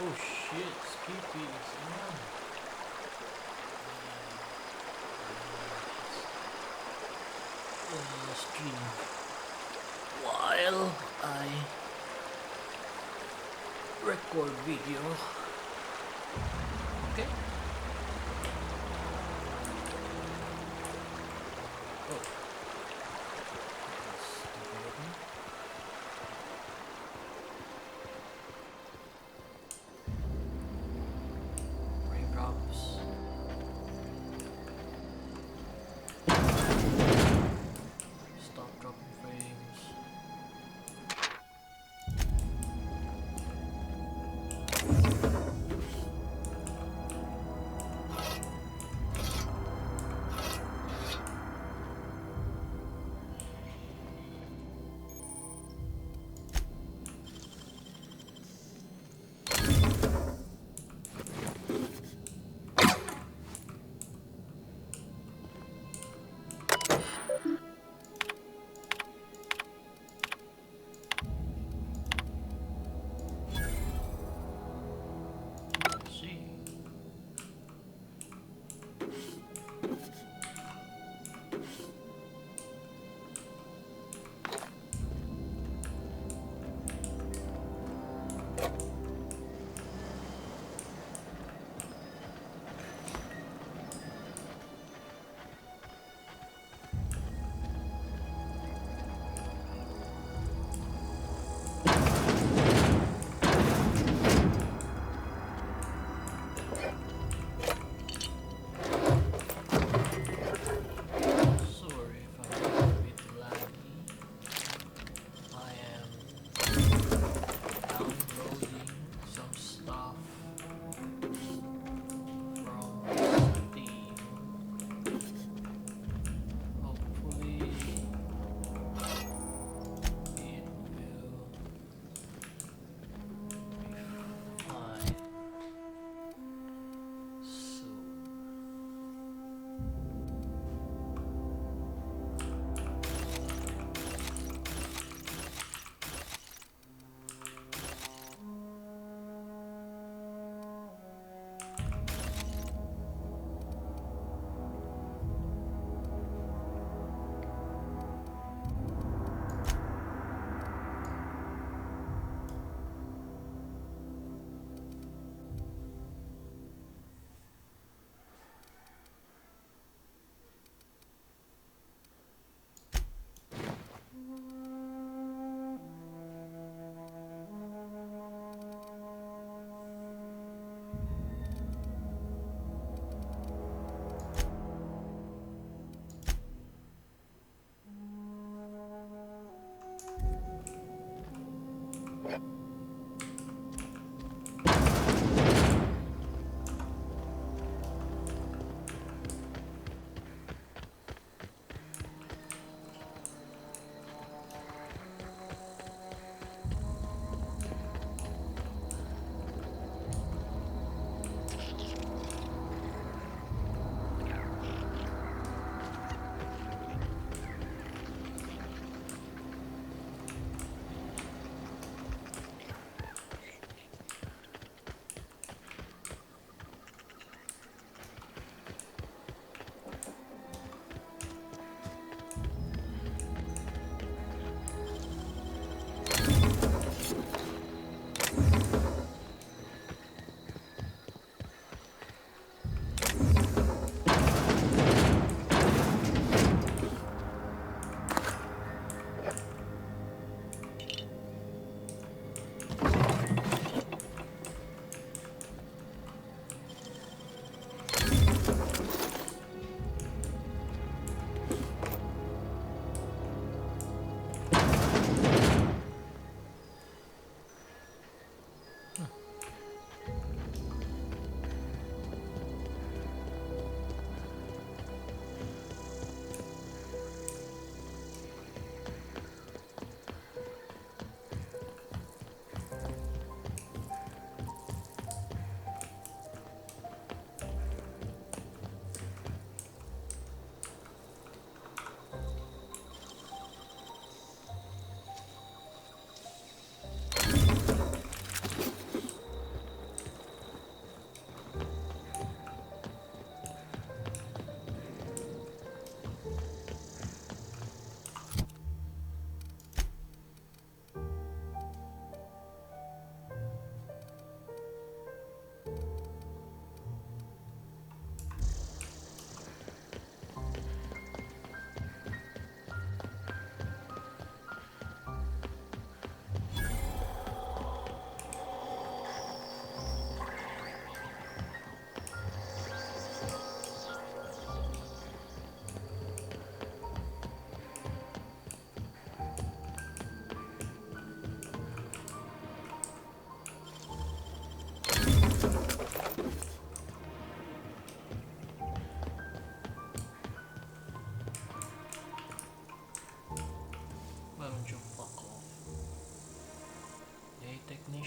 Oh shit, Skippy's on. Stream while I record video. Okay. Oh. Raindrops. Stop dropping frames.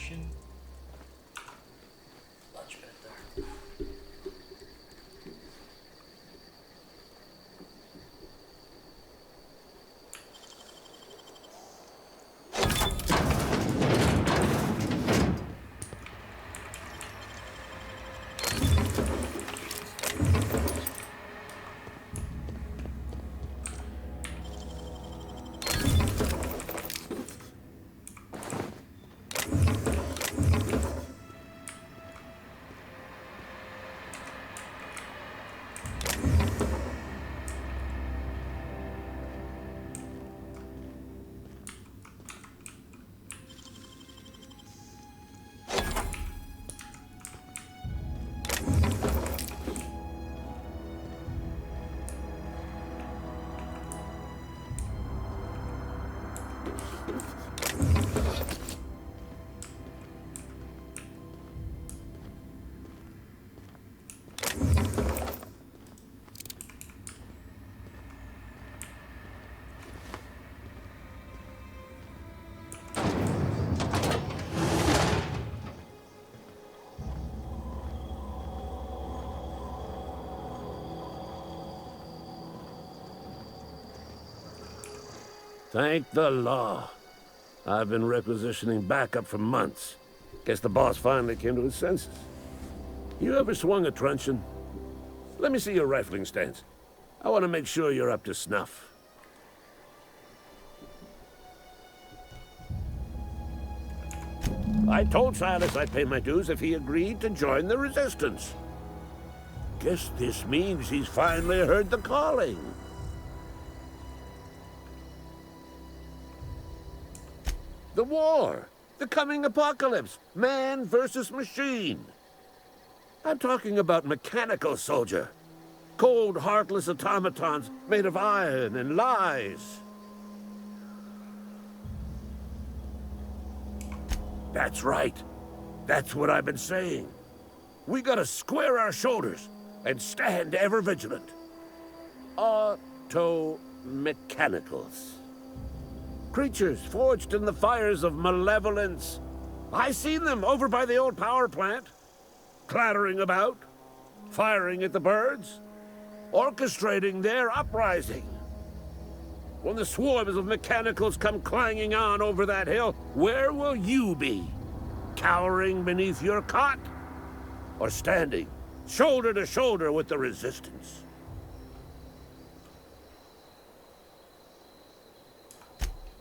animation. Much better. Thank the law. I've been requisitioning backup for months. Guess the boss finally came to his senses. You ever swung a truncheon? Let me see your rifling stance. I want to make sure you're up to snuff. I told Silas I'd pay my dues if he agreed to join the Resistance. Guess this means he's finally heard the calling. The war! The coming apocalypse! Man versus machine! I'm talking about mechanical soldier. Cold, heartless automatons made of iron and lies. That's right. That's what I've been saying. We gotta square our shoulders and stand ever vigilant. Auto-mechanicals. Creatures forged in the fires of malevolence. I seen them over by the old power plant. Clattering about, firing at the birds, orchestrating their uprising. When the swarms of mechanicals come clanging on over that hill, where will you be? Cowering beneath your cot? Or standing, shoulder to shoulder with the Resistance?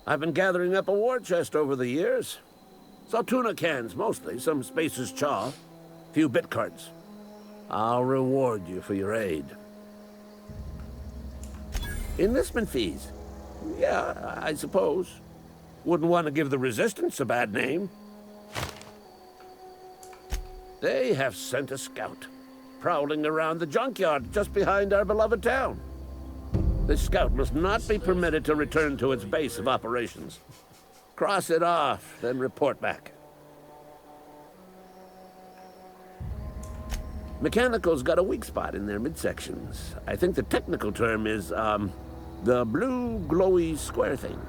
I've been gathering up a war chest over the years. Saw tuna cans, mostly, some Spacer's chaw, few bit cards. I'll reward you for your aid. Enlistment fees? Yeah, I suppose. Wouldn't want to give the Resistance a bad name. They have sent a scout, prowling around the junkyard just behind our beloved town. This scout must not be permitted to return to its base of operations. Cross it off, then report back. Mechanicals got a weak spot in their midsections. I think the technical term is, the blue glowy square thing.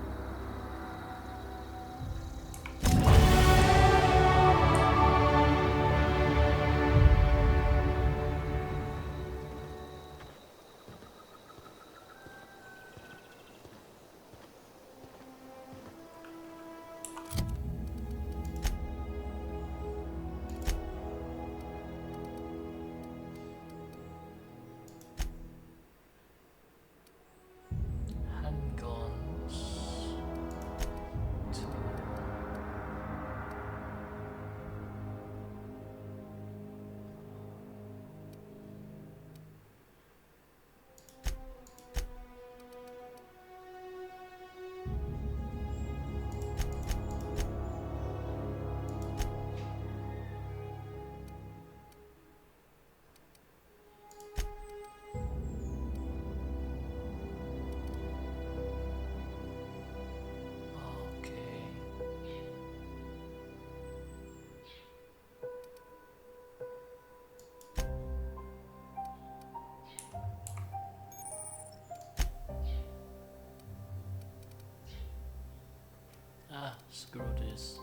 Screw this.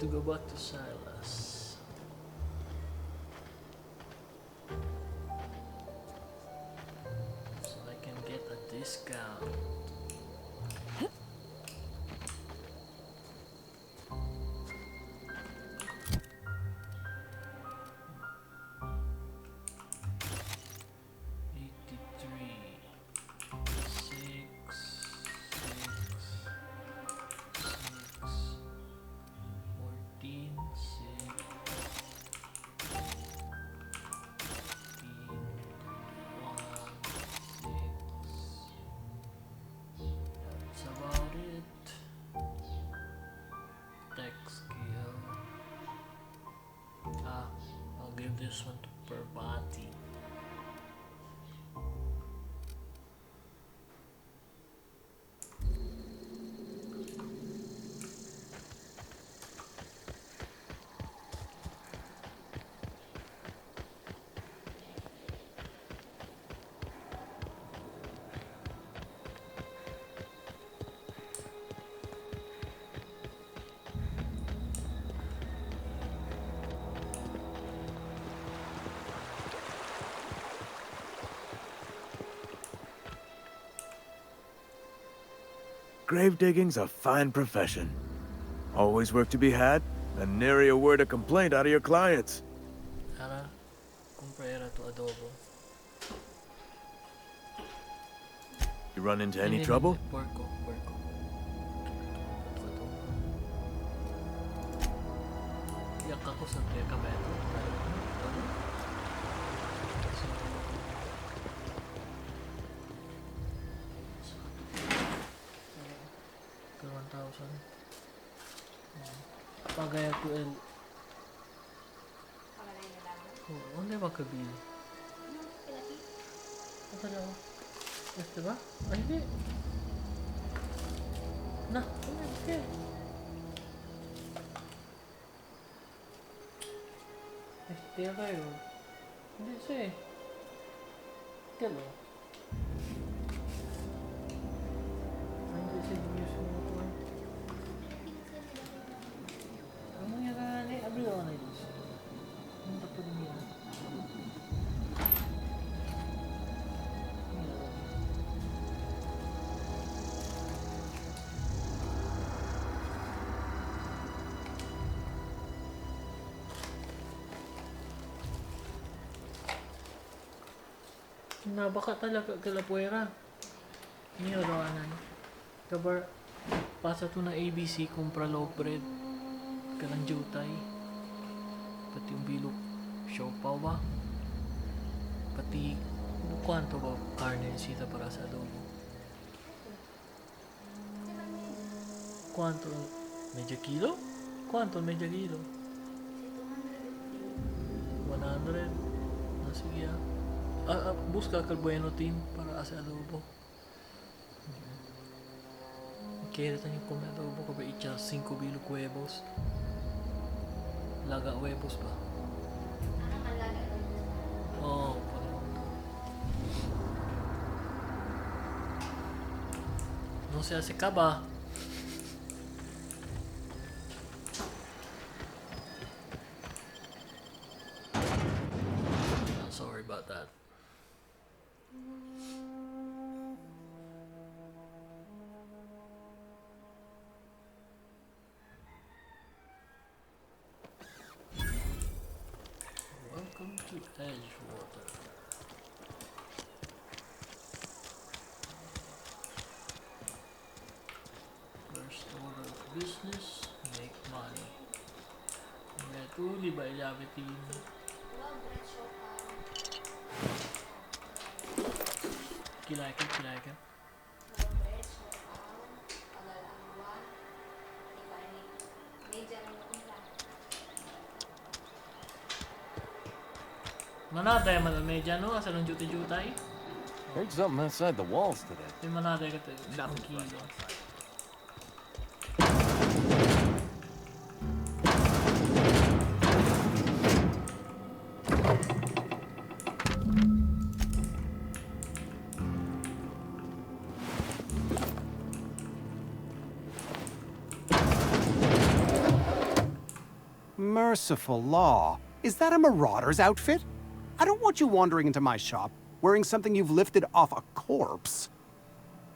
to go back to Silas. So I can get a discount. This one to Parvati. Grave digging's a fine profession. Always work to be had, and nary a word of complaint out of your clients. Ara, comprera to adobo. You run into any Hindi, trouble? hindi. Porco. Iyak ako sa kameto. So, 1,000. Pagaya ko el. Oh, hindi ba kabil? Apa daw? Este ba? Ay, hindi. Na, okay. Este ba yun? Hindi siya eh. Kalo? Hindi siya use mo ito eh. Ano nga ka nga eh? Abri ako na ito. Ano tapos niya? Na baka talaga kalapuera. Niyo rawanan. Kabar pasa to na ABC kumpra loaf bread. Kanang jutay. Pati yung bilog siopaw ba? Pati kwanto ba karne sita para sa adobo? Kwanto? Medyo kilo? Kwanto medyo kilo? 100. Ah, sige ah. Busca que el bueno team para hacer adobo. Quiere también comer adobo que me echa 5 mil huevos. Laga huevos pa. Oh, no se hace caba. Sorry about that. Welcome to Edgewater. First order of business, make money. May truly ba ilabitin? Kilaikan. Manatay man medya no asa ng jutay. Heard something outside the walls today. Di manatay ka tayo. Merciful law. Is that a marauder's outfit? I don't want you wandering into my shop wearing something you've lifted off a corpse.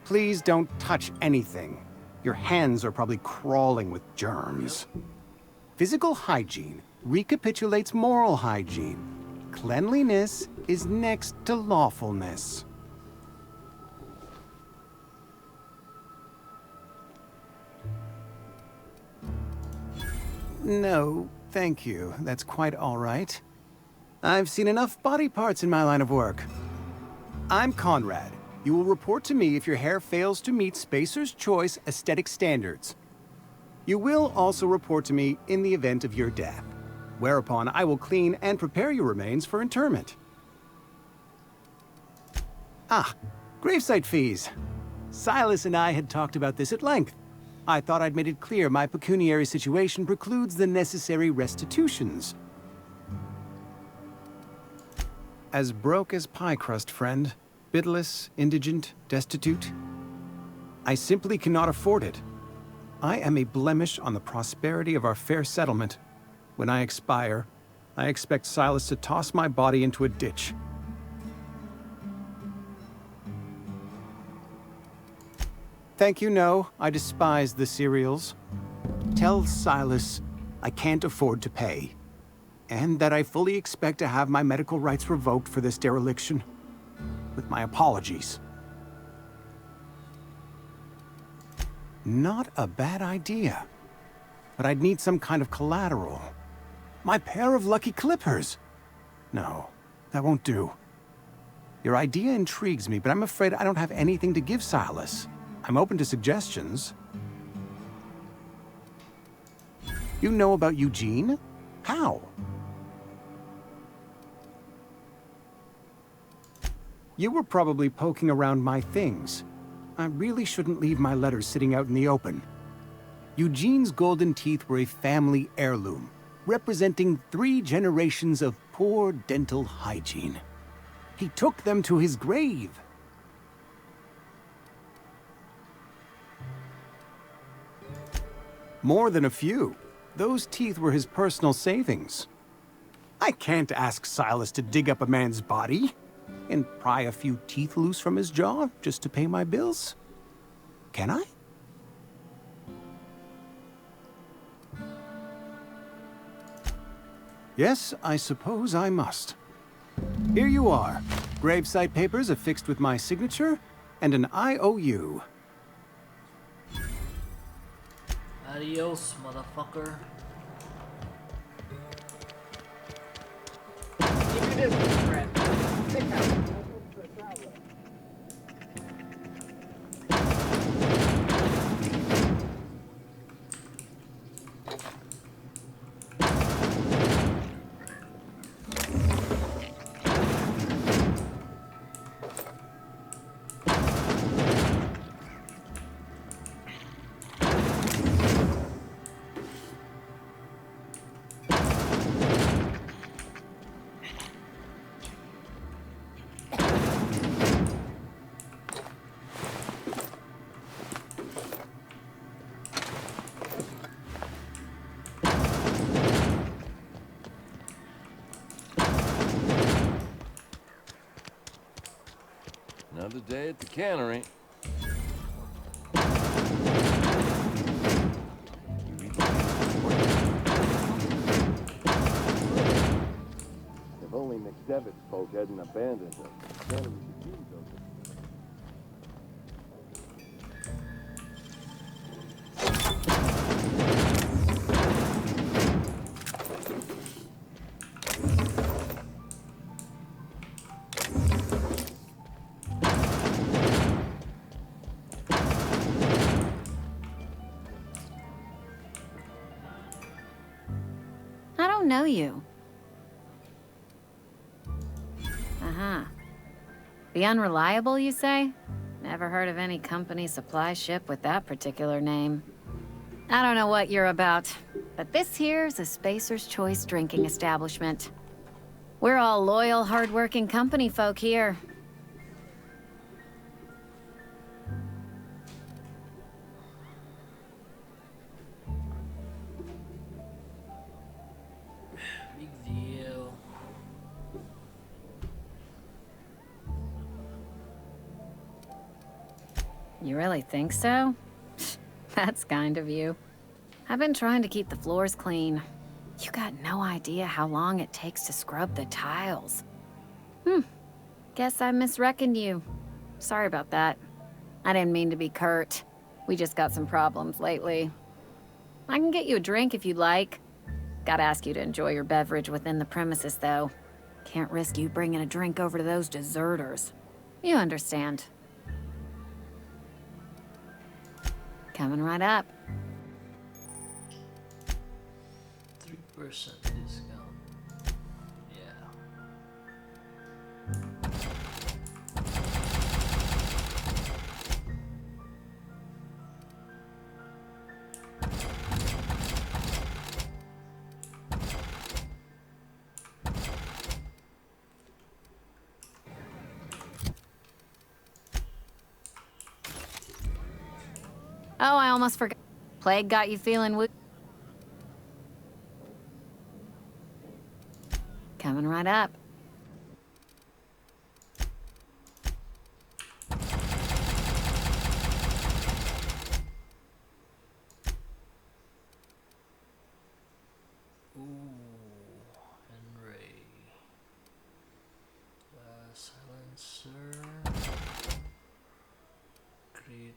Please don't touch anything. Your hands are probably crawling with germs. Physical hygiene recapitulates moral hygiene. Cleanliness is next to lawfulness. No, thank you. That's quite all right. I've seen enough body parts in my line of work. I'm Conrad. You will report to me if your hair fails to meet Spacer's Choice aesthetic standards. You will also report to me in the event of your death, whereupon I will clean and prepare your remains for interment. Ah, gravesite fees. Silas and I had talked about this at length. I thought I'd made it clear my pecuniary situation precludes the necessary restitutions. As broke as pie crust, friend. Bidless, indigent, destitute. I simply cannot afford it. I am a blemish on the prosperity of our fair settlement. When I expire, I expect Silas to toss my body into a ditch. Thank you, no. I despise the cereals. Tell Silas I can't afford to pay. And that I fully expect to have my medical rights revoked for this dereliction. With my apologies. Not a bad idea. But I'd need some kind of collateral. My pair of lucky clippers. No, that won't do. Your idea intrigues me, but I'm afraid I don't have anything to give Silas. I'm open to suggestions. You know about Eugene? How? You were probably poking around my things. I really shouldn't leave my letters sitting out in the open. Eugene's golden teeth were a family heirloom, representing 3 generations of poor dental hygiene. He took them to his grave. More than a few. Those teeth were his personal savings. I can't ask Silas to dig up a man's body and pry a few teeth loose from his jaw just to pay my bills. Can I? Yes, I suppose I must. Here you are. Gravesite papers affixed with my signature and an IOU. Adios, motherfucker. Give me this, friend. Take out. Another day at the cannery. If only McDevitt's folk hadn't abandoned us. Cannery could use those. I don't know you. Uh-huh. The Unreliable, you say? Never heard of any company supply ship with that particular name. I don't know what you're about, but this here's a Spacer's Choice drinking establishment. We're all loyal, hard-working company folk here. You really think so? That's kind of you. I've been trying to keep the floors clean. You got no idea how long it takes to scrub the tiles. Guess I misreckoned you. Sorry about that. I didn't mean to be curt. We just got some problems lately. I can get you a drink if you'd like. Gotta ask you to enjoy your beverage within the premises, though. Can't risk you bringing a drink over to those deserters. You understand. Coming right up. 3% discount. Yeah. Oh, I almost forgot. Plague got you feeling woo. Coming right up. Ooh, Henry. Silencer. Create.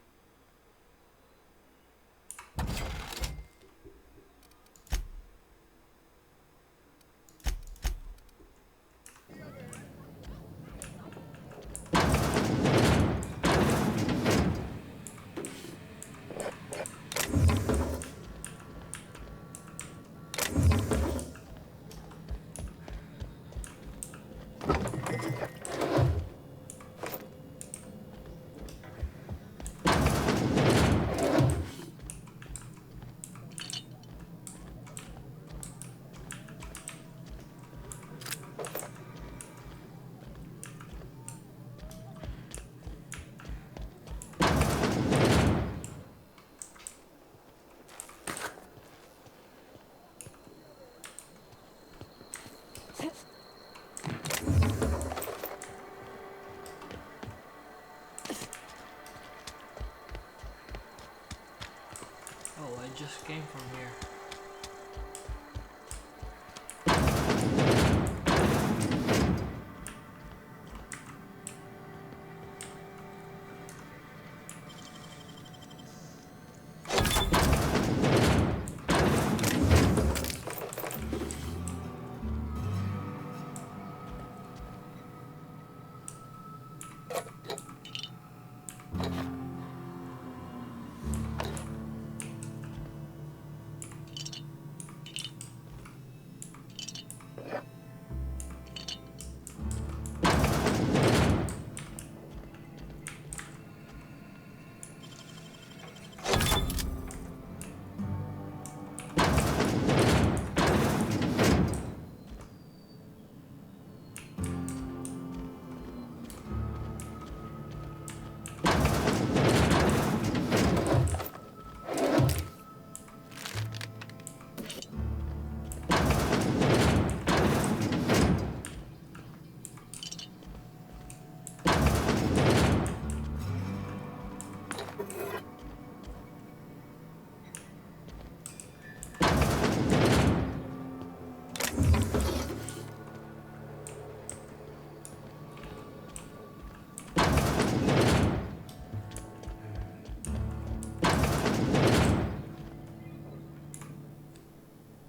Oh, I just came from here.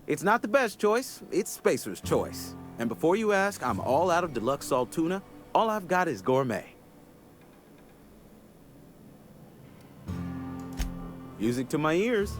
It's not the best choice, it's Spacer's choice. And before you ask, I'm all out of deluxe salt tuna. All I've got is gourmet. Music to my ears.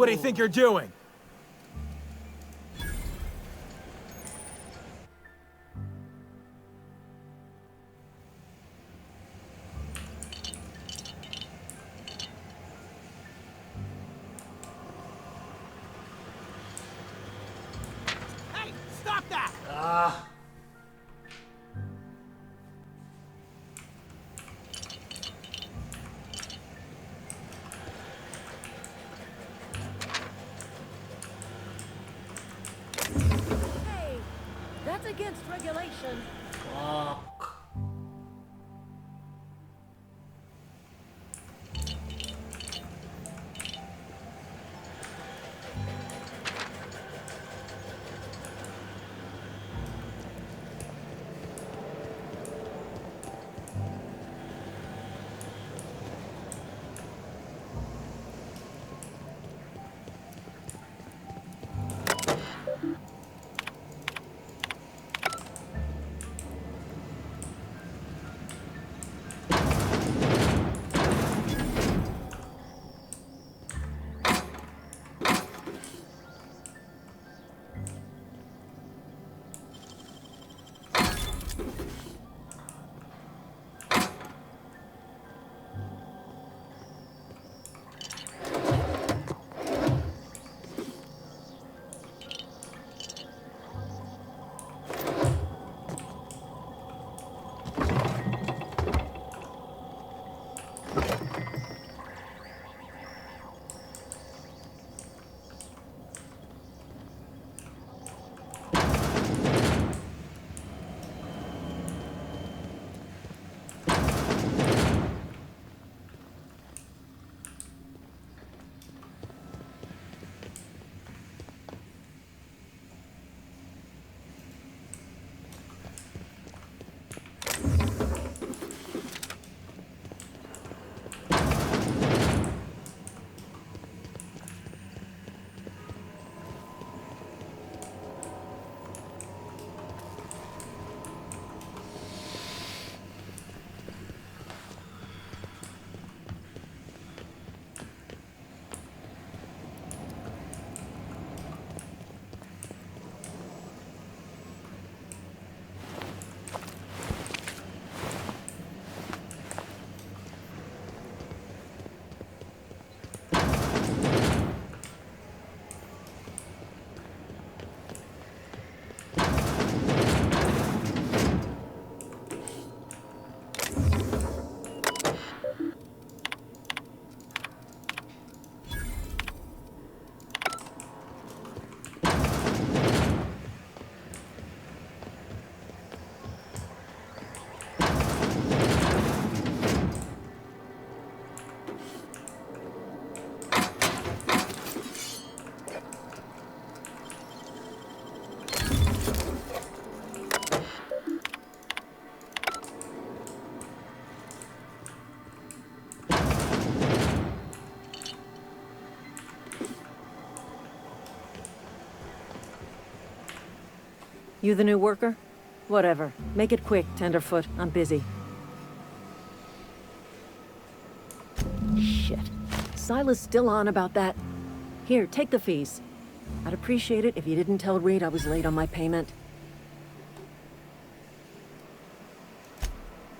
What do you think you're doing? Hey, stop that! Ah. Hey, that's against regulation. Fuck. You the new worker? Whatever. Make it quick, Tenderfoot. I'm busy. Shit. Silas still on about that. Here, take the fees. I'd appreciate it if you didn't tell Reed I was late on my payment.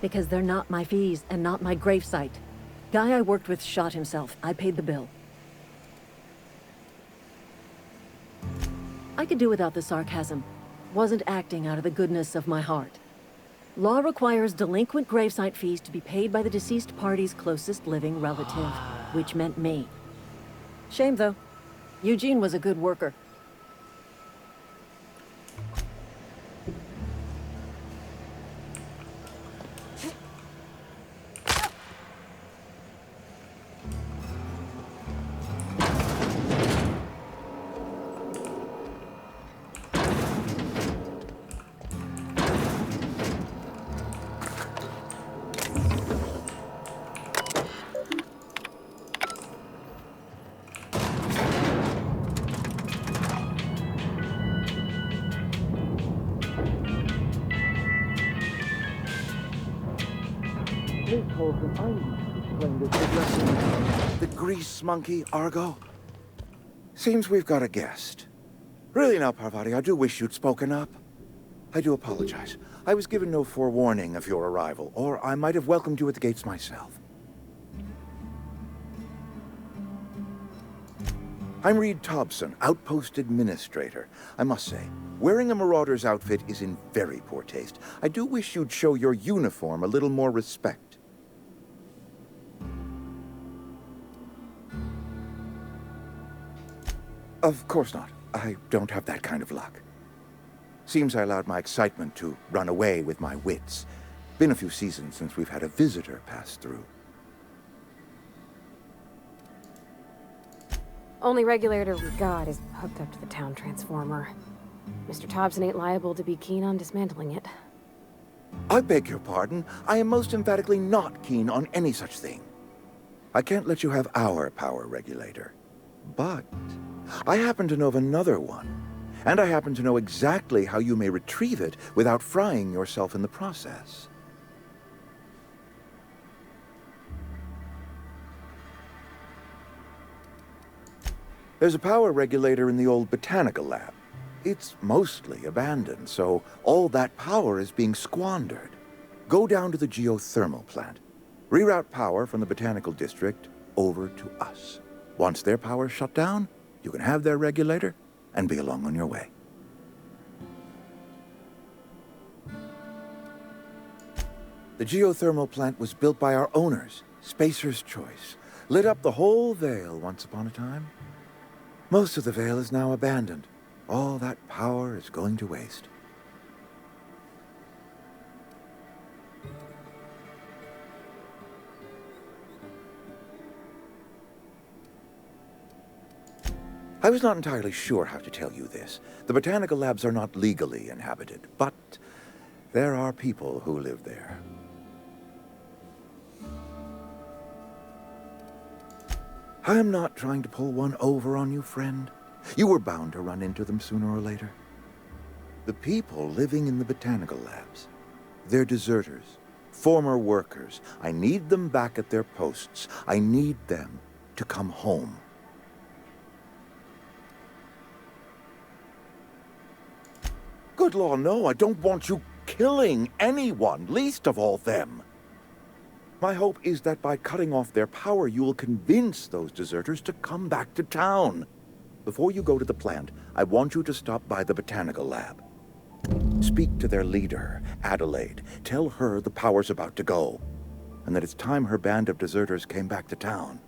Because they're not my fees and not my gravesite. Guy I worked with shot himself. I paid the bill. I could do without the sarcasm. Wasn't acting out of the goodness of my heart. Law requires delinquent gravesite fees to be paid by the deceased party's closest living relative, which meant me. Shame, though. Eugene was a good worker. The grease monkey, Argo? Seems we've got a guest. Really now, Parvati, I do wish you'd spoken up. I do apologize. I was given no forewarning of your arrival, or I might have welcomed you at the gates myself. I'm Reed Thompson, Outpost Administrator. I must say, wearing a Marauder's outfit is in very poor taste. I do wish you'd show your uniform a little more respect. Of course not. I don't have that kind of luck. Seems I allowed my excitement to run away with my wits. Been a few seasons since we've had a visitor pass through. Only regulator we got is hooked up to the town transformer. Mr. Thompson ain't liable to be keen on dismantling it. I beg your pardon. I am most emphatically not keen on any such thing. I can't let you have our power regulator. But I happen to know of another one. And I happen to know exactly how you may retrieve it without frying yourself in the process. There's a power regulator in the old botanical lab. It's mostly abandoned, so all that power is being squandered. Go down to the geothermal plant. Reroute power from the botanical district over to us. Once their power's shut down, you can have their regulator and be along on your way. The geothermal plant was built by our owners, Spacer's Choice. Lit up the whole Vale once upon a time. Most of the Vale is now abandoned. All that power is going to waste. I was not entirely sure how to tell you this. The botanical labs are not legally inhabited, but there are people who live there. I am not trying to pull one over on you, friend. You were bound to run into them sooner or later. The people living in the botanical labs, they're deserters, former workers. I need them back at their posts. I need them to come home. Good law, no, I don't want you killing anyone, least of all them. My hope is that by cutting off their power, you will convince those deserters to come back to town. Before you go to the plant, I want you to stop by the botanical lab. Speak to their leader, Adelaide. Tell her the power's about to go, and that it's time her band of deserters came back to town.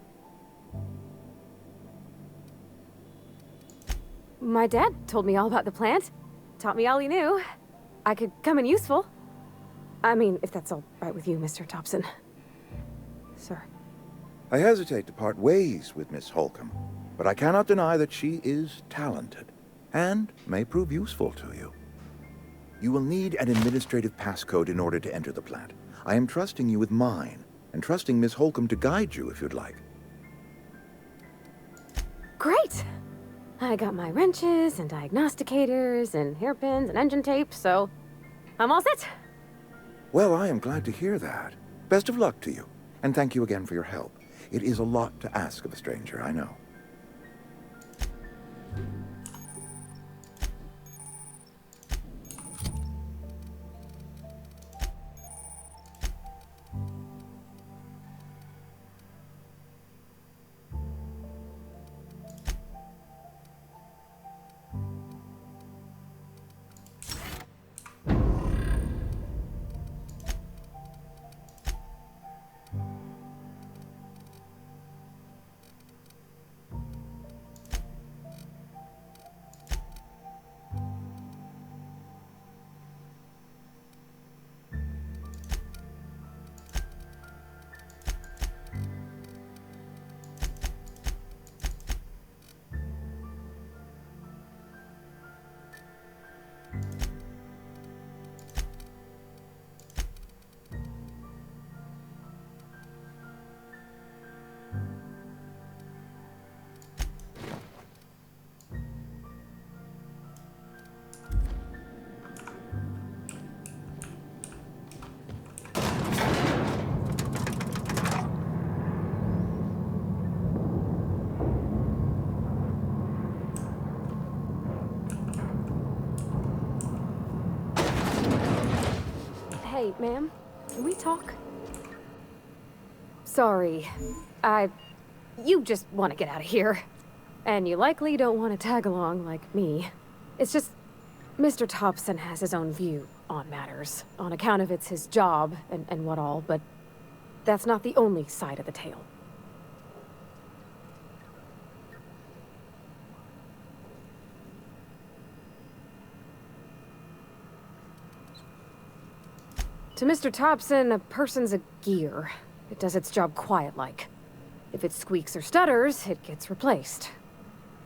My dad told me all about the plant. Taught me all he knew. I could come in useful. I mean, if that's all right with you, Mr. Thompson. Sir. I hesitate to part ways with Miss Holcomb, but I cannot deny that she is talented, and may prove useful to you. You will need an administrative passcode in order to enter the plant. I am trusting you with mine, and trusting Miss Holcomb to guide you if you'd like. Great! I got my wrenches and diagnosticators and hairpins and engine tape, so I'm all set. Well, I am glad to hear that. Best of luck to you, and thank you again for your help. It is a lot to ask of a stranger, I know. Hey, ma'am, can we talk? Sorry, you just want to get out of here. And you likely don't want to tag along like me. It's just, Mr. Thompson has his own view on matters, on account of it's his job and what all, but that's not the only side of the tale. To Mr. Thompson, a person's a gear. It does its job quiet-like. If it squeaks or stutters, it gets replaced.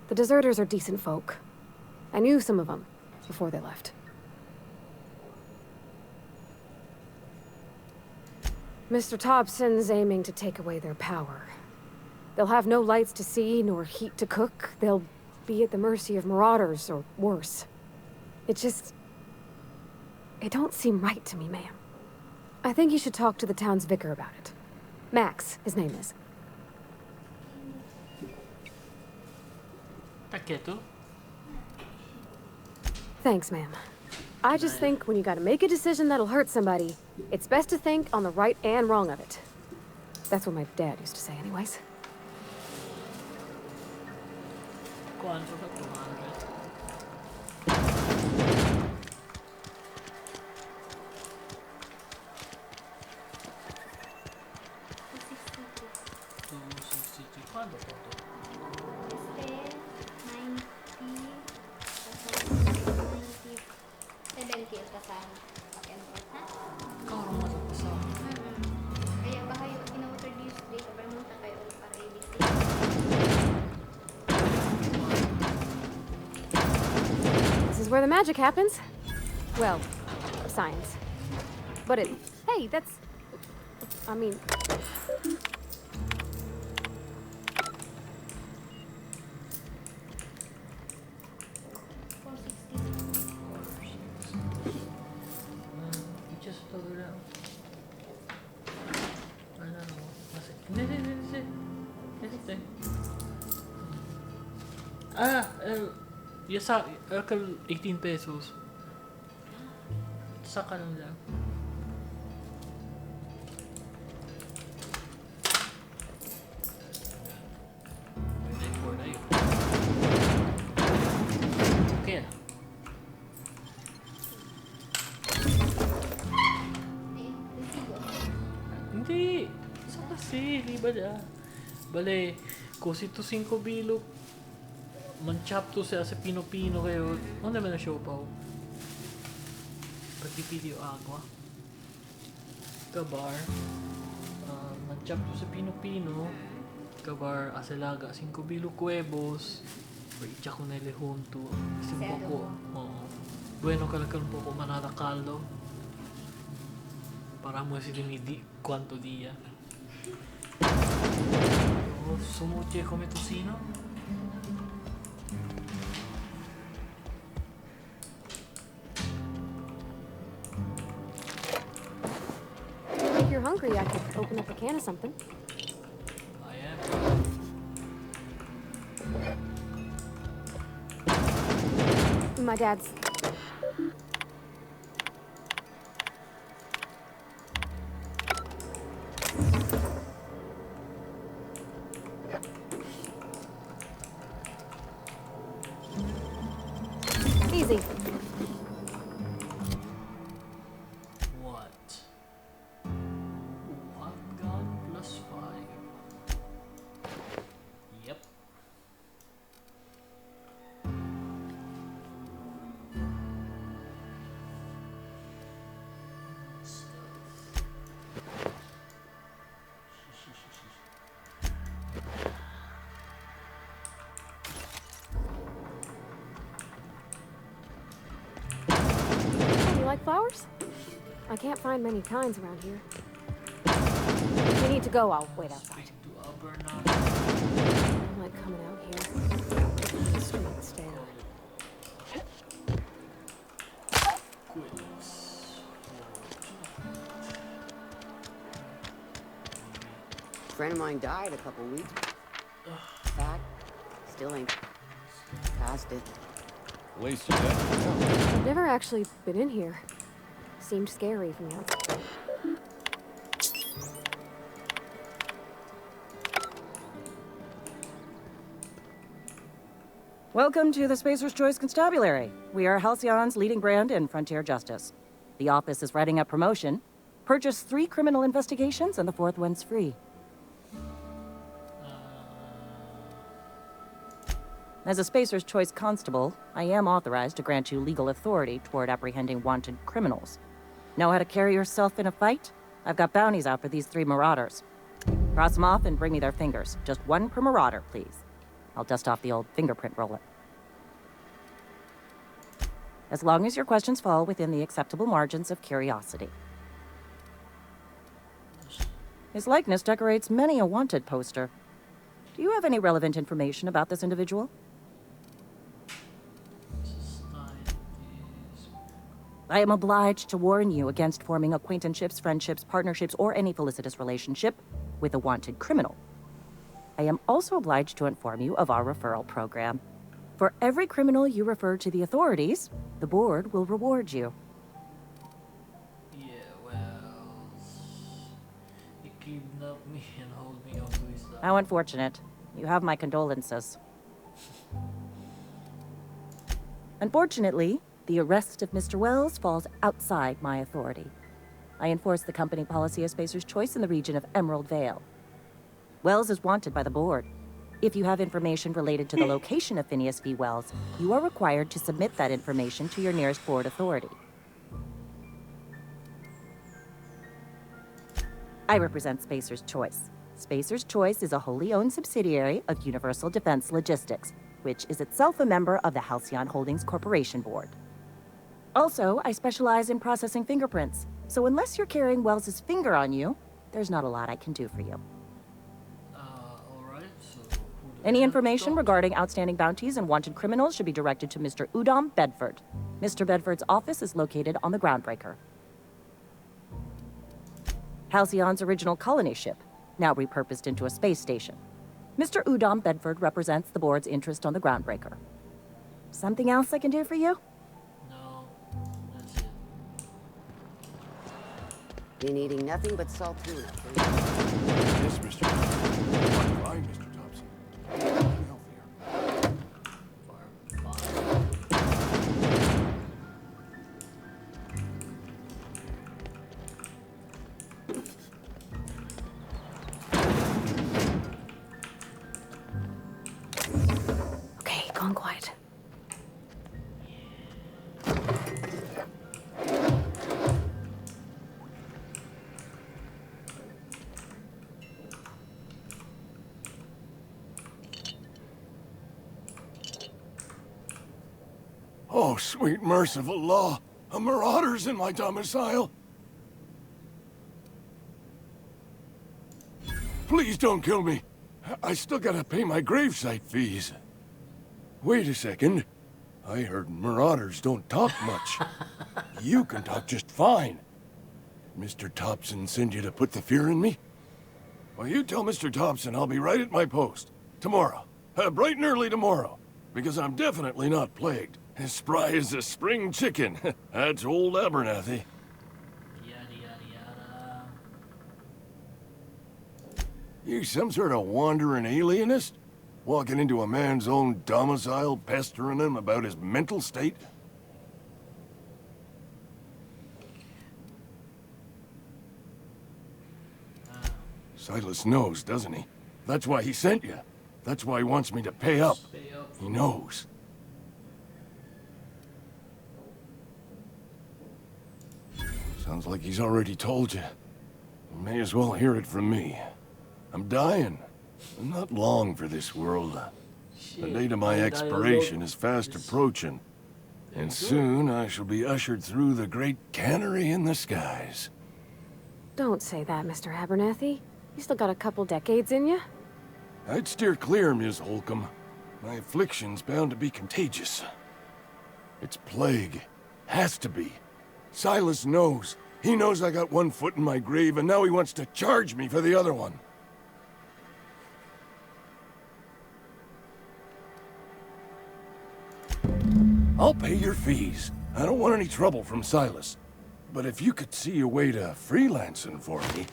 The deserters are decent folk. I knew some of them before they left. Mr. Thompson's aiming to take away their power. They'll have no lights to see, nor heat to cook. They'll be at the mercy of marauders, or worse. It don't seem right to me, ma'am. I think you should talk to the town's vicar about it. Max, his name is. Taketo? Thanks, ma'am. I just think when you gotta make a decision that'll hurt somebody, it's best to think on the right and wrong of it. That's what my dad used to say anyways. Quanto ba 263. Quanto po to? Karon mo to sa. Kaya baka yung in-order niyo today, kapamunta kayo para ABC. This is where the magic happens. Well, science. But hey, that's... I mean... Just figure it out. I don't know. Hindi. Yasa, 18 pesos. Saka lang lang. Okay. Hindi. Sa kasi, di ba da? Bale, kasi to 5 bilog. Manchap to sa Pino-Pino kayo. Ano naman na show pa ho? Pagpipili o agwa. Kabar. Manchap to sa Pino-Pino. Kabar asalaga 5 bilog huevos. Icha ko na ilihon to. Kasi po ko. Bueno kalakal po ko manada caldo. Para mo si Dimidi quanto dia. Sumuche come tocino. If you're hungry, I could open up a can of something. I am. My dad's... Easy. What? One gun plus 5. Yep. You like flowers? I can't find many kinds around here. If you need to go, I'll wait outside. Speak to Alberna. I'm like coming out here. Looking at the street stare. Quits. A friend of mine died a couple weeks back. Still ain't past it. At least you got I've never actually been in here. seemed scary from the outside. Welcome to the Spacer's Choice Constabulary. We are Halcyon's leading brand in frontier justice. The office is writing up promotion. Purchase 3 criminal investigations and the 4th one's free. As a Spacer's Choice constable, I am authorized to grant you legal authority toward apprehending wanted criminals. Know how to carry yourself in a fight? I've got bounties out for these 3 marauders. Cross them off and bring me their fingers. Just 1 per marauder, please. I'll dust off the old fingerprint roller. As long as your questions fall within the acceptable margins of curiosity. His likeness decorates many a wanted poster. Do you have any relevant information about this individual? I am obliged to warn you against forming acquaintanceships, friendships, partnerships, or any felicitous relationship with a wanted criminal. I am also obliged to inform you of our referral program. For every criminal you refer to the authorities, the board will reward you. Yeah, well, he kidnapped me and hold me up to his side. How unfortunate. You have my condolences. Unfortunately, the arrest of Mr. Wells falls outside my authority. I enforce the company policy of Spacer's Choice in the region of Emerald Vale. Wells is wanted by the board. If you have information related to the location of Phineas V. Wells, you are required to submit that information to your nearest board authority. I represent Spacer's Choice. Spacer's Choice is a wholly owned subsidiary of Universal Defense Logistics, which is itself a member of the Halcyon Holdings Corporation Board. Also, I specialize in processing fingerprints, so unless you're carrying Wells's finger on you, there's not a lot I can do for you. Alright, so... Any information regarding outstanding bounties and wanted criminals should be directed to Mr. Udom Bedford. Mr. Bedford's office is located on the Groundbreaker. Halcyon's original colony ship, now repurposed into a space station. Mr. Udom Bedford represents the board's interest on the Groundbreaker. Something else I can do for you? No, that's it. Been eating nothing but salt tuna. Yes, Mr. Fine, Mr. Thompson. Healthier. Okay, gone quiet. Oh, sweet merciful law. A marauder's in my domicile. Please don't kill me. I still gotta pay my gravesite fees. Wait a second. I heard marauders don't talk much. You can talk just fine. Mr. Thompson send you to put the fear in me? Well, you tell Mr. Thompson I'll be right at my post. Tomorrow. Bright and early tomorrow. Because I'm definitely not plagued. As spry as a spring chicken. That's old Abernathy. Yada yada yada. You some sort of wandering alienist? Walking into a man's own domicile, pestering him about his mental state? Silas knows, doesn't he? That's why he sent you. That's why he wants me to pay up. He knows. Sounds like he's already told you. You may as well hear it from me. I'm dying. I'm not long for this world. The date of my expiration is fast approaching. And soon I shall be ushered through the great cannery in the skies. Don't say that, Mr. Abernathy. You still got a couple decades in you. I'd steer clear, Ms. Holcomb. My affliction's bound to be contagious. It's plague. Has to be. Silas knows. He knows I got one foot in my grave, and now he wants to charge me for the other one. I'll pay your fees. I don't want any trouble from Silas. But if you could see a way to freelancing for me,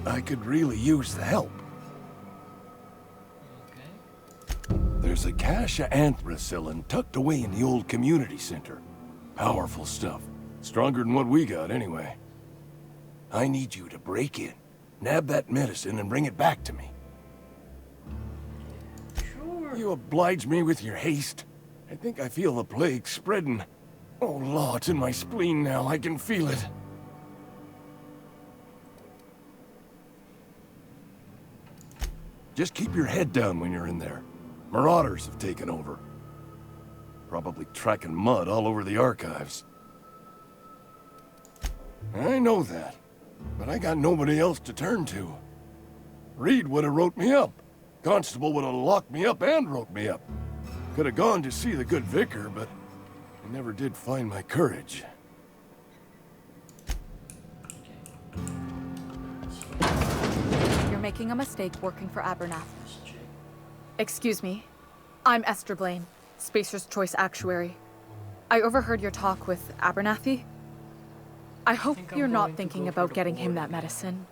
I could really use the help. There's a cache of anthracillin tucked away in the old community center. Powerful stuff. Stronger than what we got, anyway. I need you to break in, nab that medicine, and bring it back to me. Sure. You oblige me with your haste. I think I feel the plague spreading. Oh, Law, it's in my spleen now. I can feel it. Just keep your head down when you're in there. Marauders have taken over. Probably tracking mud all over the archives. I know that, but I got nobody else to turn to. Reed would have wrote me up. Constable would have locked me up and wrote me up. Could have gone to see the good vicar, but I never did find my courage. You're making a mistake working for Abernathy. Excuse me. I'm Esther Blaine, Spacer's Choice Actuary. I overheard your talk with Abernathy. I hope you're not thinking about getting him that medicine.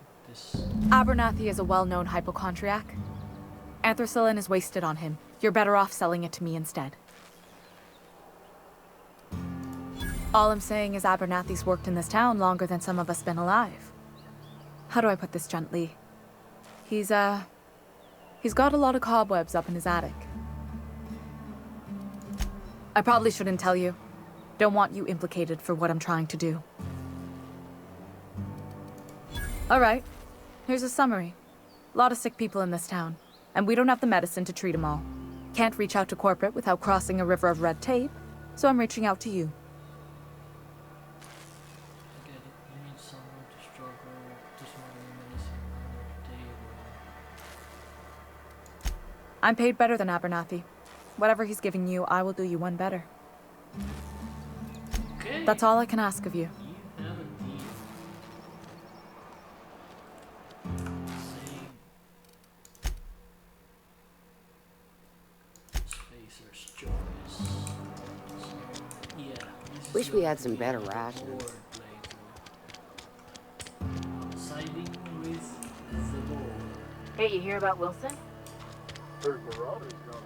Abernathy is a well-known hypochondriac. Anthracillin is wasted on him. You're better off selling it to me instead. All I'm saying is Abernathy's worked in this town longer than some of us been alive. How do I put this gently? He's got a lot of cobwebs up in his attic. I probably shouldn't tell you. Don't want you implicated for what I'm trying to do. All right, here's a summary. A lot of sick people in this town, and we don't have the medicine to treat them all. Can't reach out to corporate without crossing a river of red tape, so I'm reaching out to you. I get it. You need someone to struggle to smuggle medicine under the table. I'm paid better than Abernathy. Whatever he's giving you, I will do you one better. Okay. That's all I can ask of you. You have a deal. Spacer's Choice. So, yeah. This Wish is we a had some better board rations. playthrough. Siding with the board. Hey, you hear about Wilson? Heard Marauders got her.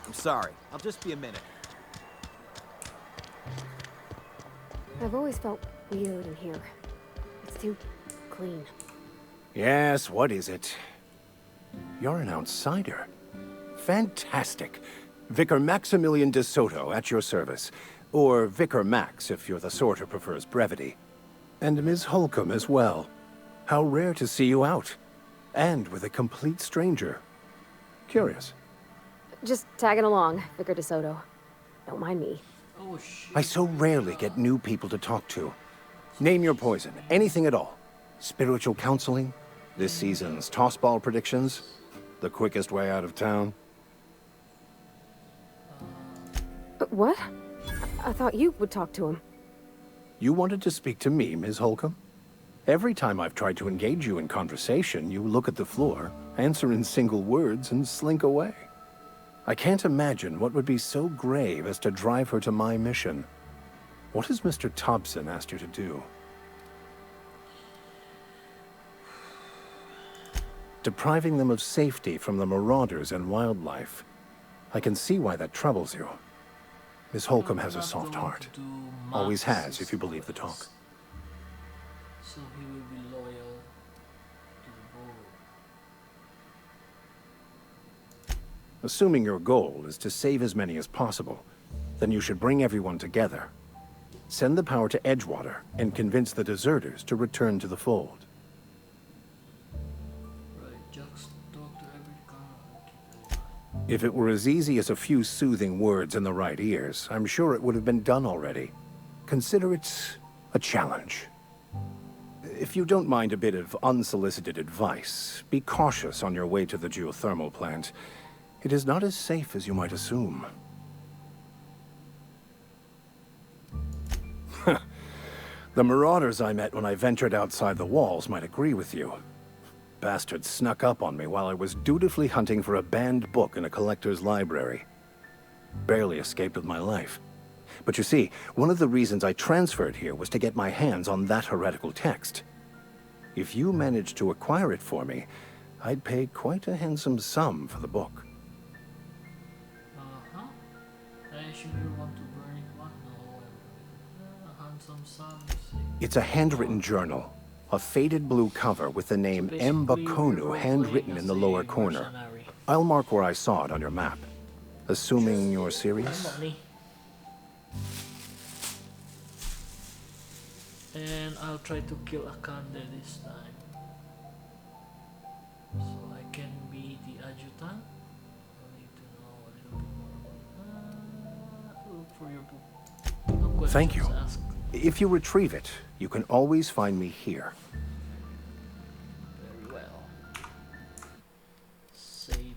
I'm sorry. I'll just be a minute. I've always felt weird in here. It's too clean. Yes, what is it? You're an outsider. Fantastic. Vicar Maximilian de Soto at your service. Or Vicar Max, if you're the sort who prefers brevity. And Ms. Holcomb as well. How rare to see you out. And with a complete stranger. Curious. Just tagging along, Vicar DeSoto. Don't mind me. Oh shit. I so rarely get new people to talk to. Name your poison, anything at all. Spiritual counseling, this season's tossball predictions, the quickest way out of town. What? I thought you would talk to him. You wanted to speak to me, Ms. Holcomb? Every time I've tried to engage you in conversation, you look at the floor, answer in single words, and slink away. I can't imagine what would be so grave as to drive her to my mission. What has Mr. Thompson asked you to do? Depriving them of safety from the marauders and wildlife. I can see why that troubles you. Miss Holcomb has a soft heart. Always has, if you believe the talk. So he will be loyal to the board. Assuming your goal is to save as many as possible, then you should bring everyone together. Send the power to Edgewater and convince the deserters to return to the fold. Right, just talk to every card. If it were as easy as a few soothing words in the right ears, I'm sure it would have been done already. Consider it a challenge. If you don't mind a bit of unsolicited advice, be cautious on your way to the geothermal plant. It is not as safe as you might assume. The marauders I met when I ventured outside the walls might agree with you. Bastard snuck up on me while I was dutifully hunting for a banned book in a collector's library. Barely escaped with my life. But you see, one of the reasons I transferred here was to get my hands on that heretical text. If you managed to acquire it for me, I'd pay quite a handsome sum for the book. I assume you want to burn it. What? No. Handsome sum. It's a handwritten journal. A faded blue cover with the name M. Bakonu handwritten in the lower corner. I'll mark where I saw it on your map. Assuming you're serious? And I'll try to kill Akande this time. So I can be the adjutant. I need to know a little bit more about look for your book. No questions Thank you. asked. If you retrieve it, you can always find me here. Very well. Save.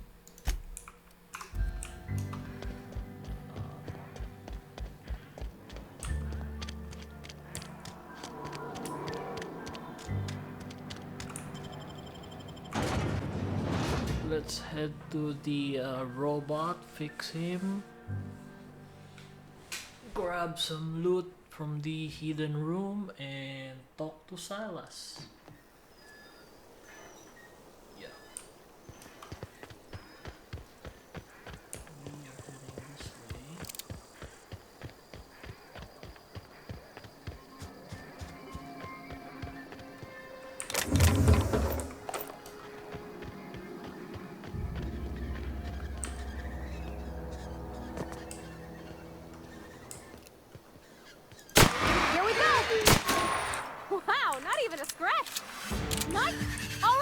Let's head to the robot, fix him, grab some loot from the hidden room, and talk to Silas. Yeah. We are heading this way. Here we go! Wow, not even a scratch! Nice! All